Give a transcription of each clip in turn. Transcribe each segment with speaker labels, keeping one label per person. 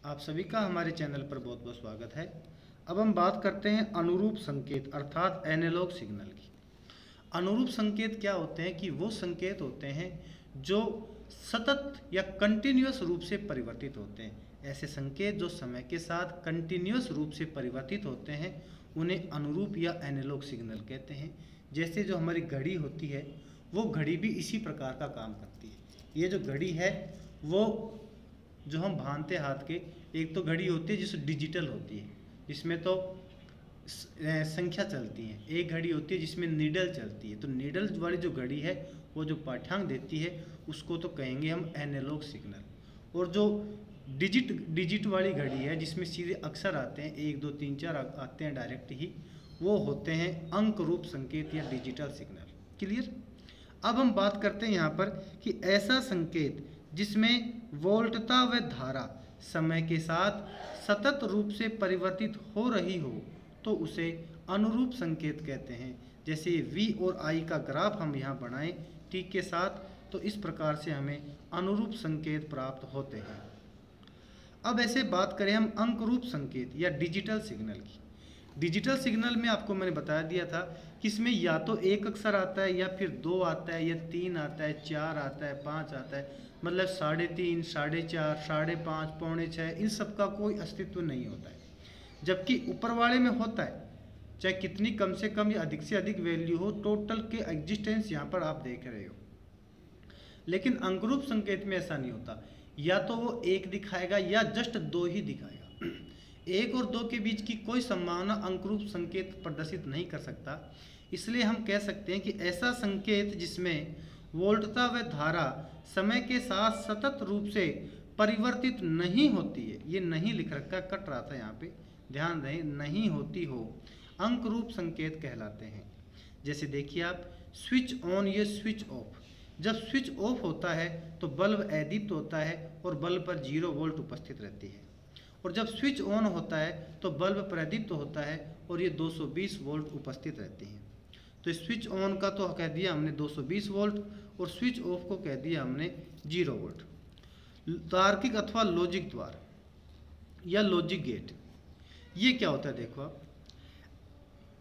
Speaker 1: आप सभी का हमारे चैनल पर बहुत बहुत स्वागत है। अब हम बात करते हैं अनुरूप संकेत अर्थात एनालॉग सिग्नल की। अनुरूप संकेत क्या होते हैं कि वो संकेत होते हैं जो सतत या कंटिन्यूअस रूप से परिवर्तित होते हैं। ऐसे संकेत जो समय के साथ कंटिन्यूअस रूप से परिवर्तित होते हैं उन्हें अनुरूप या एनालॉग सिग्नल कहते हैं। जैसे जो हमारी घड़ी होती है वो घड़ी भी इसी प्रकार का काम करती है। ये जो घड़ी है वो जो हम भानते हाथ के, एक तो घड़ी होती है जिसमें डिजिटल होती है, जिसमें तो संख्या चलती है। एक घड़ी होती है जिसमें नीडल चलती है। तो नीडल वाली जो घड़ी है वो जो पाठ्यांक देती है उसको तो कहेंगे हम एनालॉग सिग्नल। और जो डिजिट वाली घड़ी है जिसमें सीधे अक्षर आते हैं, 1 2 3 4 आते हैं डायरेक्ट ही, वो होते हैं अंक रूप संकेत या डिजिटल सिग्नल। क्लियर। अब हम बात करते हैं यहाँ पर कि ऐसा संकेत जिसमें वोल्टता व धारा समय के साथ सतत रूप से परिवर्तित हो रही हो तो उसे अनुरूप संकेत कहते हैं। जैसे V और I का ग्राफ हम यहाँ बनाएं T के साथ, तो इस प्रकार से हमें अनुरूप संकेत प्राप्त होते हैं। अब ऐसे बात करें हम अंक रूप संकेत या डिजिटल सिग्नल की। डिजिटल सिग्नल में आपको मैंने बता दिया था कि इसमें या तो एक अक्षर आता है या फिर 2 आता है या 3 आता है, 4 आता है, 5 आता है, मतलब 3.5, 4.5, 5.5, पौने 6, इन सब का कोई अस्तित्व नहीं होता है। जबकि ऊपर वाले में होता है, चाहे कितनी कम से कम या अधिक से अधिक वैल्यू हो, टोटल के एग्जिस्टेंस यहाँ पर आप देख रहे हो। लेकिन अंकरूप संकेत में ऐसा नहीं होता, या तो वो 1 दिखाएगा या जस्ट 2 ही दिखाएगा। 1 और 2 के बीच की कोई संभावना अंकरूप संकेत प्रदर्शित नहीं कर सकता। इसलिए हम कह सकते हैं कि ऐसा संकेत जिसमें वोल्टता व धारा समय के साथ सतत रूप से परिवर्तित नहीं होती है, ये नहीं लिख रखा, कट रहा था यहाँ पे, ध्यान दें, नहीं होती हो, अंक रूप संकेत कहलाते हैं। जैसे देखिए आप, स्विच ऑन या स्विच ऑफ। जब स्विच ऑफ होता है तो बल्ब अदीप्त होता है और बल्ब पर 0 वोल्ट उपस्थित रहती है, और जब स्विच ऑन होता है तो बल्ब प्रदीप्त होता है और ये 220 वोल्ट उपस्थित रहती हैं। तो स्विच ऑन का तो कह दिया हमने 220 वोल्ट और स्विच ऑफ को कह दिया हमने 0 वोल्ट। तार्किक अथवा लॉजिक द्वार या लॉजिक गेट, ये क्या होता है देखो आप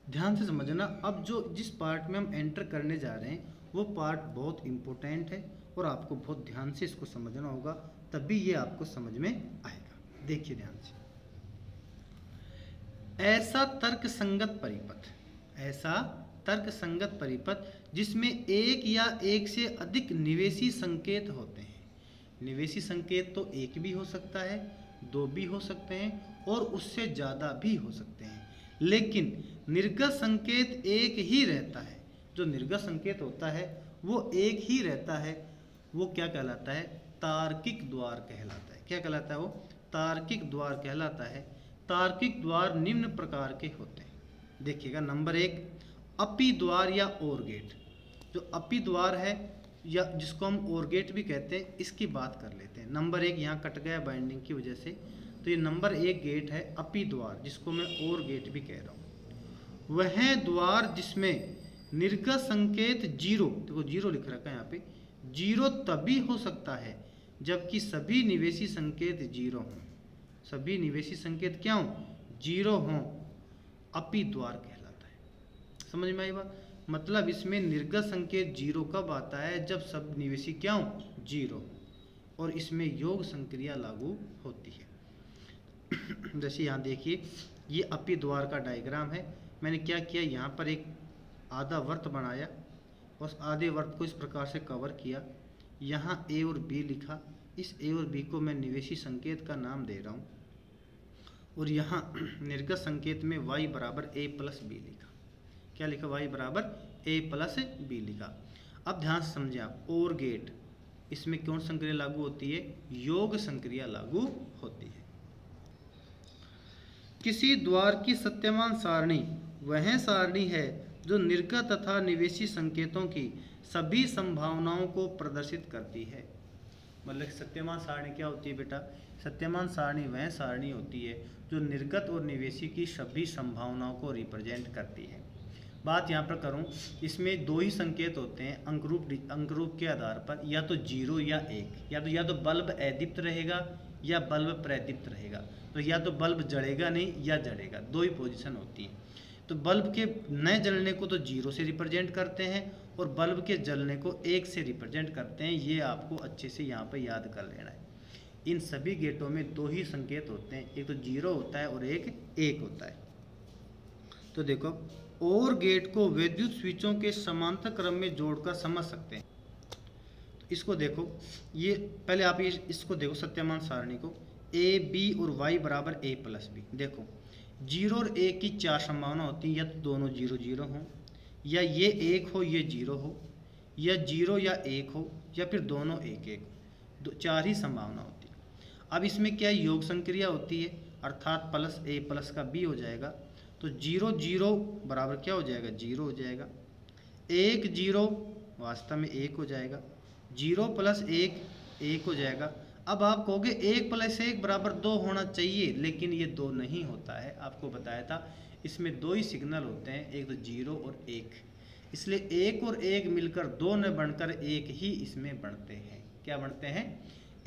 Speaker 1: ध्यान से समझना। अब जो जिस पार्ट में हम एंटर करने जा रहे हैं वो पार्ट बहुत इम्पोर्टेंट है और आपको बहुत ध्यान से इसको समझना होगा, तभी ये आपको समझ में आएगा। देखिए ध्यान से, ऐसा तर्क संगत परिपथ, ऐसा तर्क संगत परिपथ जिसमें एक या एक से अधिक निवेशी संकेत होते हैं। निवेशी संकेत तो एक भी हो सकता है, 2 भी हो सकते हैं और उससे ज़्यादा भी हो सकते हैं, लेकिन निर्गत संकेत एक ही रहता है। जो निर्गत संकेत होता है वो एक ही रहता है। वो क्या कहलाता है? तार्किक द्वार कहलाता है। क्या कहलाता है वो? तार्किक द्वार कहलाता है। तार्किक द्वार निम्न प्रकार के होते हैं। देखिएगा, नंबर 1 अपी द्वार या ओर गेट। जो अपी द्वार है या जिसको हम ओर गेट भी कहते हैं, इसकी बात कर लेते हैं। नंबर 1 यहाँ कट गया बाइंडिंग की वजह से, तो ये नंबर 1 गेट है अपी द्वार, जिसको मैं ओर गेट भी कह रहा हूँ। वह द्वार जिसमें निर्गत संकेत 0, देखो 0 लिख रखा है यहाँ पे, 0 तभी हो सकता है जबकि सभी निवेशी संकेत 0 हों। सभी निवेशी संकेत क्या हों? 0 हों। अपी द्वार कहलाता है। समझ में आई बात? मतलब इसमें निर्गत संकेत 0 कब आता है? जब सब निवेशी क्या हों? 0, और इसमें योग संक्रिया लागू होती है। जैसे यहाँ देखिए, ये अपी द्वार का डायग्राम है। मैंने क्या किया, यहाँ पर एक आधा वर्त बनाया, उस आधे वर्त को इस प्रकार से कवर किया। यहाँ A और B लिखा, इस A और B को मैं निवेशी संकेत का नाम दे रहा हूँ, और यहाँ निर्गत संकेत में y बराबर a प्लस बी लिखा। क्या लिखा? y बराबर a प्लस बी लिखा। अब ध्यान से समझे आप, और गेट, इसमें कौन संक्रिया लागू होती है? योग संक्रिया लागू होती है। किसी द्वार की सत्यमान सारणी वह सारणी है जो निर्गत तथा निवेशी संकेतों की सभी संभावनाओं को प्रदर्शित करती है। मतलब सत्यमान सारणी क्या होती है बेटा? सत्यमान सारणी वह सारणी होती है जो निर्गत और निवेशी की सभी संभावनाओं को रिप्रेजेंट करती है। बात यहाँ पर करूँ, इसमें 2 ही संकेत होते हैं अंकरूप के आधार पर, या तो 0 या 1। या तो बल्ब अदीप्त रहेगा या बल्ब प्रदीप्त रहेगा। तो या तो बल्ब जलेगा नहीं या जलेगा, दो ही पोजीशन होती है। तो बल्ब के न जलने को तो 0 से रिप्रेजेंट करते हैं और बल्ब के जलने को 1 से रिप्रेजेंट करते हैं। ये आपको अच्छे से यहाँ पर याद कर लेना है। इन सभी गेटों में दो ही संकेत होते हैं, एक तो 0 होता है और एक 1 होता है। तो देखो, और गेट को विद्युत स्विचों के समांतर क्रम में जोड़कर समझ सकते हैं। तो इसको देखो, ये पहले आप ये इसको देखो सत्यमान सारणी को, ए बी और वाई बराबर ए प्लस बी। देखो 0 और 1 की 4 संभावना होती है, या तो दोनों 0 0 हों, या ये 1 हो ये 0 हो, या 0 या 1 हो, या फिर दोनों 1 1 हो। 4 ही संभावना होती है। अब इसमें क्या योग संक्रिया होती है, अर्थात प्लस ए प्लस का बी हो जाएगा। तो 0 0 बराबर क्या हो जाएगा, 0 हो जाएगा। 1 0 वास्तव में 1 हो जाएगा। 0 प्लस 1 1 हो जाएगा। अब आप कहोगे 1 प्लस 1 बराबर 2 होना चाहिए, लेकिन ये 2 नहीं होता है। आपको बताया था इसमें 2 ही सिग्नल होते हैं, एक तो 0 और 1। इसलिए 1 और 1 मिलकर 2 न बनकर 1 ही इसमें बनते हैं। क्या बनते हैं,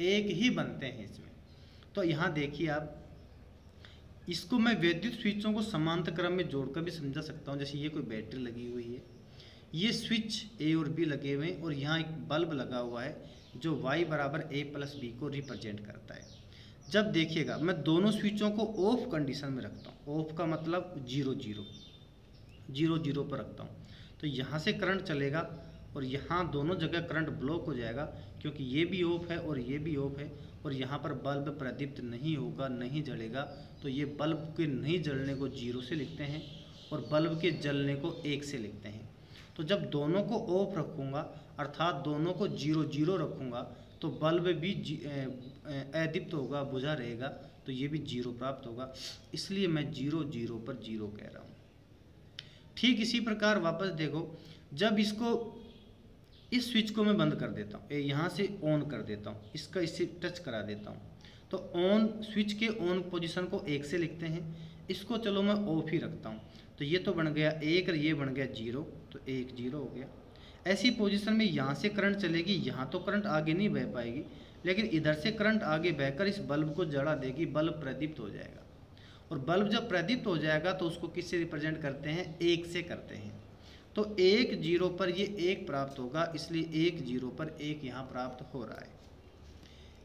Speaker 1: 1 ही बनते हैं इसमें। तो यहाँ देखिए आप, इसको मैं विद्युत स्विचों को समांतर क्रम में जोड़कर भी समझा सकता हूँ। जैसे ये कोई बैटरी लगी हुई है, ये स्विच ए और बी लगे हुए हैं और यहाँ एक बल्ब लगा हुआ है जो y बराबर a प्लस बी को रिप्रेजेंट करता है। जब देखिएगा मैं दोनों स्विचों को ऑफ कंडीशन में रखता हूँ, ऑफ का मतलब 0 0 0 0 पर रखता हूँ, तो यहाँ से करंट चलेगा और यहाँ दोनों जगह करंट ब्लॉक हो जाएगा, क्योंकि ये भी ऑफ है और ये भी ऑफ है, और यहाँ पर बल्ब प्रदीप्त नहीं होगा, नहीं जलेगा। तो ये बल्ब के नहीं जलने को 0 से लिखते हैं और बल्ब के जलने को 1 से लिखते हैं। तो जब दोनों को ऑफ रखूँगा, अर्थात दोनों को 0 0 रखूँगा, तो बल्ब भी अदीप्त होगा, बुझा रहेगा, तो ये भी 0 प्राप्त होगा। इसलिए मैं 0 0 पर 0 कह रहा हूँ। ठीक इसी प्रकार वापस देखो, जब इसको इस स्विच को मैं बंद कर देता हूँ, यहाँ से ऑन कर देता हूँ, इसका इससे टच करा देता हूँ, तो ऑन स्विच के ऑन पोजीशन को 1 से लिखते हैं। इसको चलो मैं ऑफ ही रखता हूँ, तो ये तो बन गया 1 और ये बन गया 0, तो 1 0 हो गया। ऐसी पोजीशन में यहाँ से करंट चलेगी, यहाँ तो करंट आगे नहीं बह पाएगी, लेकिन इधर से करंट आगे बहकर इस बल्ब को जला देगी, बल्ब प्रदीप्त हो जाएगा। और बल्ब जब प्रदीप्त हो जाएगा तो उसको किससे रिप्रेजेंट करते हैं, 1 से करते हैं। तो 1 0 पर ये 1 प्राप्त होगा, इसलिए 1 0 पर 1 यहाँ प्राप्त हो रहा है।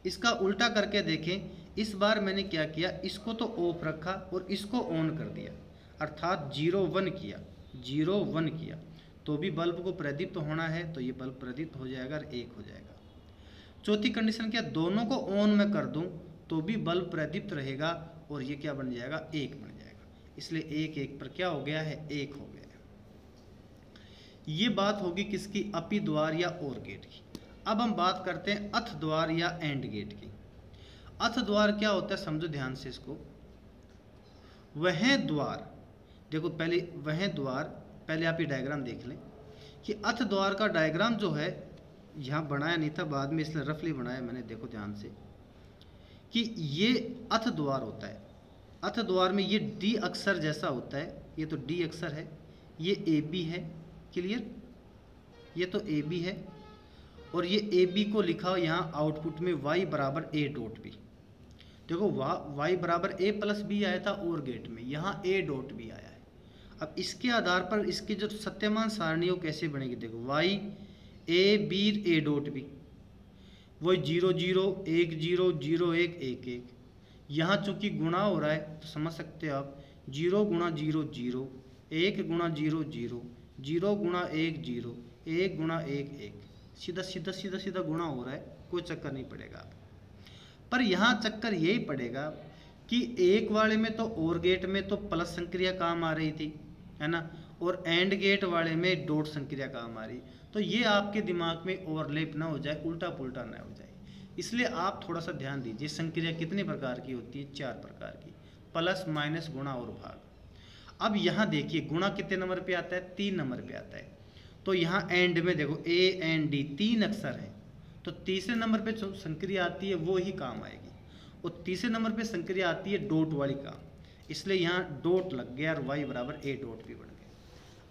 Speaker 1: इसका उल्टा करके देखें, इस बार मैंने क्या किया, इसको तो ऑफ रखा और इसको ऑन कर दिया, अर्थात 0 1 किया, 0 1 किया, तो भी बल्ब को प्रदीप्त होना है, तो ये बल्ब प्रदीप्त हो जाएगा और 1 हो जाएगा। चौथी कंडीशन क्या, दोनों को ऑन मैं कर दूं तो भी बल्ब प्रदीप्त रहेगा और ये क्या बन जाएगा, 1 बन जाएगा। इसलिए 1 1 पर क्या हो गया है, 1 हो गया। ये बात होगी किसकी, अपी द्वार या और गेट की। अब हम बात करते हैं अथ द्वार या एंड गेट की। अथ द्वार क्या होता है, समझो ध्यान से इसको। वह द्वार, देखो पहले वह द्वार, पहले आप ये डायग्राम देख लें कि अथ द्वार का डायग्राम जो है यहाँ बनाया नहीं था, बाद में इसलिए रफली बनाया मैंने। देखो ध्यान से कि ये अथ द्वार होता है। अथ द्वार में ये डी अक्षर जैसा होता है, ये तो डी अक्षर है, ये ए बी है, क्लियर, ये तो ए बी है, और ये ए बी को लिखा यहाँ आउटपुट में y बराबर a डॉट बी। देखो y बराबर a प्लस बी आया था और गेट में, यहाँ a डॉट बी आया है। अब इसके आधार पर इसकी जो सत्यमान सारणी वो कैसे बनेगी, देखो y a b a dot B, वही 0 0 1 0 0 1 1 1। यहाँ चूंकि गुणा हो रहा है तो समझ सकते हो आप, 0 गुणा 0 0, 1 गुणा 0 0, 0 गुणा 1 0, 1 गुणा 1 1, सीधा सीधा सीधा सीधा गुणा हो रहा है, कोई चक्कर नहीं पड़ेगा आप। पर यहाँ चक्कर यही पड़ेगा कि एक वाले में तो और गेट में तो प्लस संक्रिया काम आ रही थी, है ना, और एंड गेट वाले में डॉट संक्रिया काम आ रही। तो ये आपके दिमाग में ओवरलैप ना हो जाए, उल्टा पुल्टा ना हो जाए, इसलिए आप थोड़ा सा ध्यान दीजिए। संक्रिया कितने प्रकार की होती है, 4 प्रकार की, प्लस माइनस गुणा और भाग। अब यहाँ देखिए गुणा कितने नंबर पे आता है, 3 नंबर पे आता है। तो यहाँ एंड में देखो ए एंड डी 3 अक्षर है, तो तीसरे नंबर पे जो संक्रिया आती है वो ही काम आएगी, और तीसरे नंबर पे संक्रिया आती है डॉट वाली काम, इसलिए यहाँ डॉट लग गया और y बराबर a डॉट भी बन गया।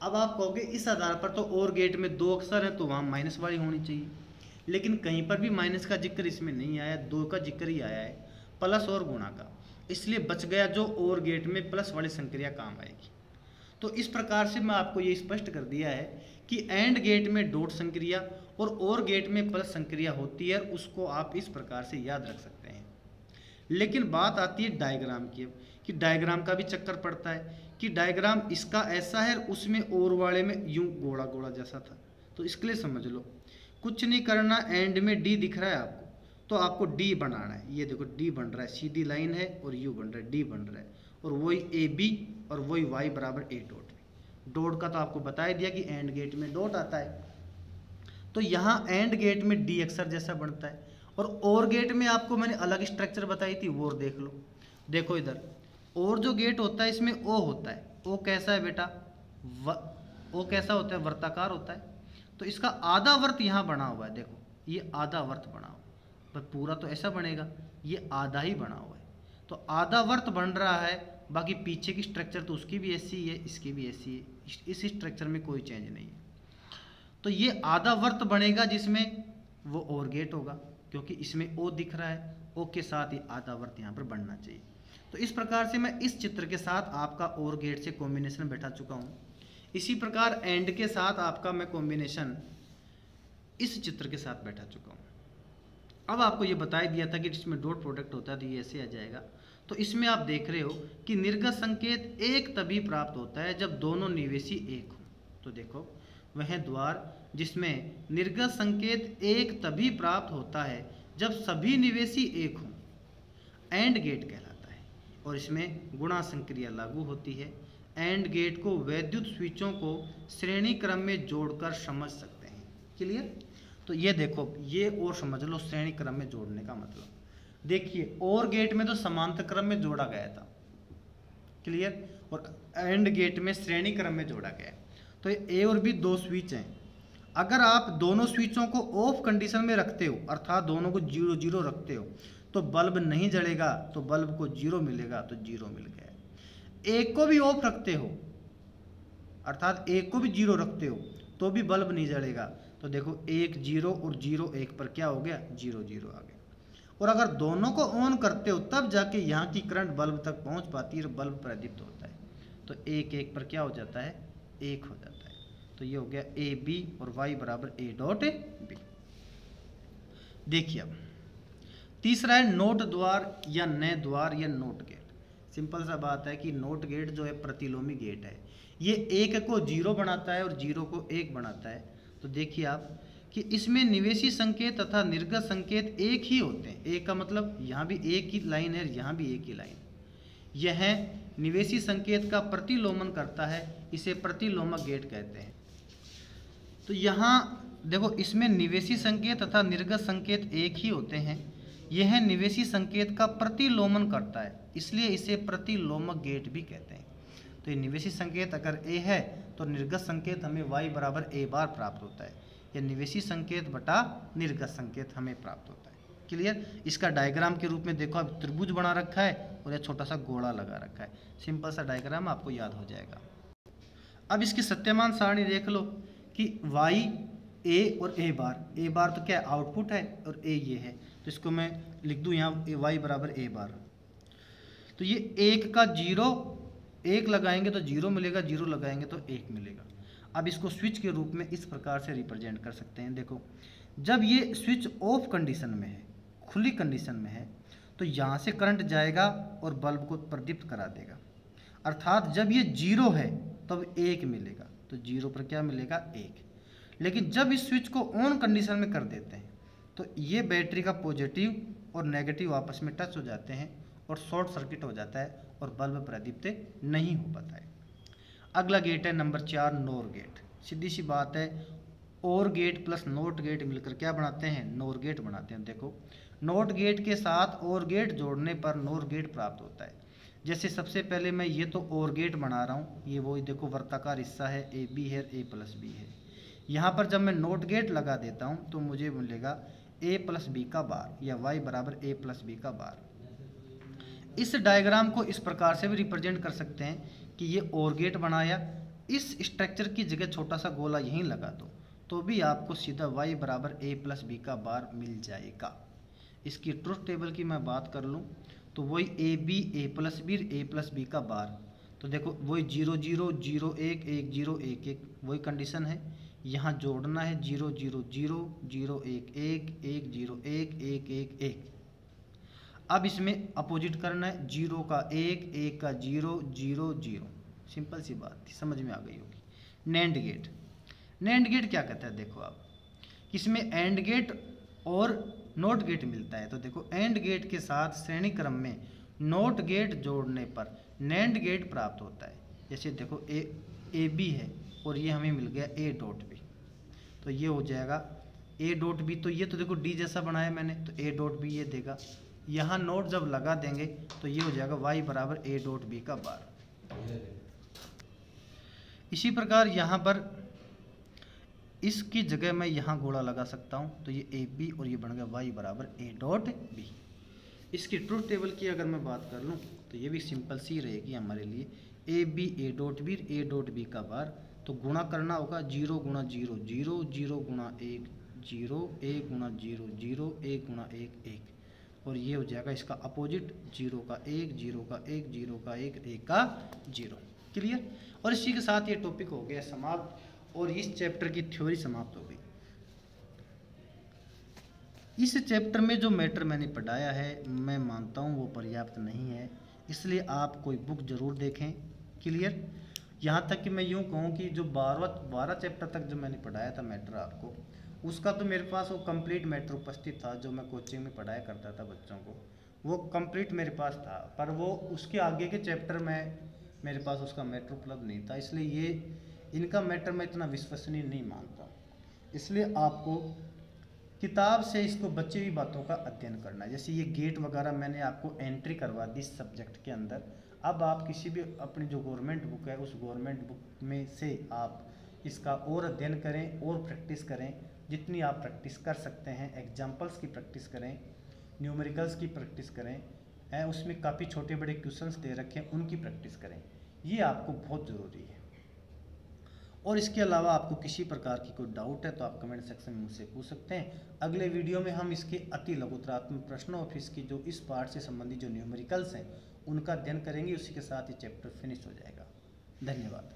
Speaker 1: अब आप कहोगे इस आधार पर तो और गेट में 2 अक्षर है तो वहाँ माइनस वाली होनी चाहिए, लेकिन कहीं पर भी माइनस का जिक्र इसमें नहीं आया, 2 का जिक्र ही आया है। प्लस और गुणा का, इसलिए बच गया जो और गेट में प्लस वाली संक्रिया काम आएगी। तो इस प्रकार से मैं आपको ये स्पष्ट कर दिया है कि एंड गेट में डॉट संक्रिया और गेट में प्लस संक्रिया होती है, उसको आप इस प्रकार से याद रख सकते हैं। लेकिन बात आती है डायग्राम की, कि डायग्राम का भी चक्कर पड़ता है कि डायग्राम इसका ऐसा है, उसमें और वाले में यूं गोला गोला जैसा था। तो इसके लिए समझ लो, कुछ नहीं करना, एंड में डी दिख रहा है आपको, तो आपको डी बनाना है। ये देखो डी बन रहा है, सीधी लाइन है और यू बन रहा है, डी बन रहा है, और वही ए बी और वही वाई बराबर ए डॉट। डॉट का तो आपको बता ही दिया कि एंड गेट में डॉट आता है। तो यहाँ एंड गेट में डी अक्षर जैसा बनता है, और गेट में आपको मैंने अलग स्ट्रक्चर बताई थी, वो देख लो। देखो इधर और जो गेट होता है इसमें ओ होता है। ओ कैसा है बेटा? ओ कैसा होता है? वर्ताकार होता है। तो इसका आधा वर्त यहाँ बना हुआ है, देखो ये आधा वर्त बना हुआ है, पर पूरा तो ऐसा बनेगा, ये आधा ही बना हुआ है। तो आधा वर्त बन रहा है, बाकी पीछे की स्ट्रक्चर तो उसकी भी ऐसी ही है, इसकी भी ऐसी है, इस स्ट्रक्चर में कोई चेंज नहीं है। तो ये आधा वर्त बनेगा जिसमें वो और गेट होगा, क्योंकि इसमें ओ दिख रहा है, ओ के साथ ही आधा वर्त यहाँ पर बनना चाहिए। तो इस प्रकार से मैं इस चित्र के साथ आपका और गेट से कॉम्बिनेशन बैठा चुका हूँ। इसी प्रकार एंड के साथ आपका मैं कॉम्बिनेशन इस चित्र के साथ बैठा चुका हूँ। अब आपको ये बता दिया था कि जिसमें डॉट प्रोडक्ट होता है तो ये ऐसे आ जाएगा। तो इसमें आप देख रहे हो कि निर्गत संकेत एक तभी प्राप्त होता है जब दोनों निवेशी एक हो। तो देखो वह द्वार जिसमें निर्गत संकेत एक तभी प्राप्त होता है जब सभी निवेशी एक हों, एंड गेट कहलाता है, और इसमें गुणा संक्रिया लागू होती है। एंड गेट को वैद्युत स्विचों को श्रेणी क्रम में जोड़कर समझ सकते हैं। क्लियर? तो ये देखो, ये और समझ लो श्रेणी क्रम में जोड़ने का मतलब। देखिए और गेट में तो समांतर क्रम में जोड़ा गया था, क्लियर, और एंड गेट में श्रेणी क्रम में जोड़ा गया। तो ए और बी दो स्विच हैं। अगर आप दोनों स्विचों को ऑफ कंडीशन में रखते हो, अर्थात दोनों को 0 0 रखते हो, तो बल्ब नहीं जलेगा, तो बल्ब को 0 मिलेगा, तो 0 मिल गया। एक को भी ऑफ रखते हो, अर्थात एक को भी 0 रखते हो, तो भी बल्ब नहीं जलेगा। तो देखो 1 0 और 0 1 पर क्या हो गया? 0 0 आ गया। और अगर दोनों को ऑन करते हो तब जाके यहाँ की करंट बल्ब तक पहुँच पाती है और बल्ब प्रदीप्त होता है। तो 1 1 पर क्या हो जाता है? 1 हो जाता है। तो ये हो गया ए बी और y बराबर ए डॉट बी। देखिए अब तीसरा है नोट द्वार या नए द्वार या नोट गेट। सिंपल सा बात है कि नोट गेट जो है प्रतिलोमी गेट है। ये 1 को 0 बनाता है और 0 को 1 बनाता है। तो देखिए आप कि इसमें निवेशी संकेत तथा निर्गत संकेत एक ही होते हैं। एक का मतलब यहाँ भी एक ही लाइन है, यहाँ भी एक ही लाइन। यह निवेशी संकेत का प्रतिलोमन करता है, इसे प्रतिलोमक गेट कहते हैं। तो यहाँ देखो इसमें निवेशी संकेत तथा निर्गत संकेत एक ही होते हैं। यह निवेशी संकेत का प्रतिलोमन करता है, इसलिए इसे प्रतिलोमक गेट भी कहते हैं। तो ये निवेशी संकेत अगर ए है तो निर्गत संकेत हमें y बराबर ए बार प्राप्त होता है, या निवेशी संकेत बटा निर्गत संकेत हमें प्राप्त होता है। क्लियर? इसका डायग्राम के रूप में देखो, अब त्रिभुज बना रखा है और यह छोटा सा गोला लगा रखा है। सिंपल सा डायग्राम आपको याद हो जाएगा। अब इसकी सत्यमान सारणी देख लो कि y ए और ए बार तो क्या आउटपुट है और ए ये है, तो इसको मैं लिख दूँ यहाँ y बराबर ए बार। तो ये 1 का 0, 1 लगाएंगे तो 0 मिलेगा, 0 लगाएंगे तो 1 मिलेगा। अब इसको स्विच के रूप में इस प्रकार से रिप्रेजेंट कर सकते हैं। देखो जब ये स्विच ऑफ कंडीशन में है, खुली कंडीशन में है, तो यहाँ से करंट जाएगा और बल्ब को प्रदीप्त करा देगा। अर्थात जब ये 0 है तब 1 मिलेगा, तो 0 पर क्या मिलेगा? 1। लेकिन जब इस स्विच को ऑन कंडीशन में कर देते हैं तो ये बैटरी का पॉजिटिव और नेगेटिव आपस में टच हो जाते हैं और शॉर्ट सर्किट हो जाता है और बल्ब प्रदीप्त नहीं हो पाता है। अगला गेट है नंबर 4 नोर गेट। सीधी सी बात है, और गेट प्लस नोट गेट मिलकर क्या बनाते हैं? नोर गेट बनाते हैं। देखो नोट गेट के साथ और गेट जोड़ने पर नोर गेट प्राप्त होता है। जैसे सबसे पहले मैं ये तो और गेट बना रहा हूँ, ये वही देखो वर्ताकार हिस्सा है, ए बी है, ए प्लस बी है। यहाँ पर जब मैं नोट गेट लगा देता हूँ तो मुझे मिलेगा ए प्लस बी का बार, या y बराबर ए प्लस बी का बार। इस डायग्राम को इस प्रकार से भी रिप्रेजेंट कर सकते हैं कि ये और गेट बनाया, इस स्ट्रक्चर की जगह छोटा सा गोला यहीं लगा दो, तो भी आपको सीधा y बराबर ए प्लस बी का बार मिल जाएगा। इसकी ट्रुथ टेबल की मैं बात कर लूँ तो वही A B A plus B का बार, तो देखो वही 0 0 0 1 1 0 1 1 वही कंडीशन है। यहाँ जोड़ना है 0 0 0 0 1 1 1 0 1 1 1 1। अब इसमें अपोजिट करना है, 0 का 1 1 का 0 0 0। सिंपल सी बात थी, समझ में आ गई होगी। नैंड गेट, नैंड गेट क्या कहता है, देखो आप इसमें एंड गेट और नोट गेट मिलता है। तो देखो एंड गेट के साथ श्रेणी क्रम में नोट गेट जोड़ने पर नैंड गेट प्राप्त होता है। जैसे देखो ए बी है और ये हमें मिल गया ए डॉट बी, तो ये हो जाएगा ए डॉट बी। तो ये तो देखो डी जैसा बनाया मैंने, तो ए डॉट बी ये देगा। यहाँ नोट जब लगा देंगे तो ये हो जाएगा वाई बराबर ए डॉट बी का बार। इसी प्रकार यहाँ पर इसकी जगह मैं यहाँ गोला लगा सकता हूँ, तो ये ए बी और ये बन गया वाई बराबर ए डॉट बी। इसकी ट्रुथ टेबल की अगर मैं बात कर लूँ तो ये भी सिंपल सी रहेगी हमारे लिए, A B A dot B का बार। तो गुणा करना होगा 0 गुणा 0 0 0 गुणा 1 0 1 गुणा 0 0 1 गुणा 1 1, और ये हो जाएगा इसका अपोजिट 0 का 1 0 का 1 0 का 1 1 का 0। क्लियर। और इसी के साथ ये टॉपिक हो गया समाप्त और इस चैप्टर की थ्योरी समाप्त हो गई। इस चैप्टर में जो मैटर मैंने पढ़ाया है मैं मानता हूँ वो पर्याप्त नहीं है, इसलिए आप कोई बुक ज़रूर देखें। क्लियर। यहाँ तक कि मैं यूँ कहूँ कि जो 12 चैप्टर तक जो मैंने पढ़ाया था मैटर आपको, उसका तो मेरे पास वो कंप्लीट मैटर उपस्थित था। जो मैं कोचिंग में पढ़ाया करता था बच्चों को, वो कंप्लीट मेरे पास था, पर वो उसके आगे के चैप्टर में मेरे पास उसका मैटर उपलब्ध नहीं था। इसलिए ये इनका मैटर मैं इतना विश्वसनीय नहीं मानता। इसलिए आपको किताब से इसको बची हुई बातों का अध्ययन करना है। जैसे ये गेट वगैरह मैंने आपको एंट्री करवा दी इस सब्जेक्ट के अंदर। अब आप किसी भी अपनी जो गवर्नमेंट बुक है उस गवर्नमेंट बुक में से आप इसका और अध्ययन करें और प्रैक्टिस करें। जितनी आप प्रैक्टिस कर सकते हैं, एग्जाम्पल्स की प्रैक्टिस करें, न्यूमेरिकल्स की प्रैक्टिस करें, उसमें काफ़ी छोटे बड़े क्वेश्चंस दे रखे हैं उनकी प्रैक्टिस करें। ये आपको बहुत ज़रूरी है। और इसके अलावा आपको किसी प्रकार की कोई डाउट है तो आप कमेंट सेक्शन में मुझसे पूछ सकते हैं। अगले वीडियो में हम इसके अति लघुतरात्मक प्रश्नों और इसकी जो इस पार्ट से संबंधित जो न्यूमेरिकल्स हैं उनका अध्ययन करेंगे। उसी के साथ ये चैप्टर फिनिश हो जाएगा। धन्यवाद।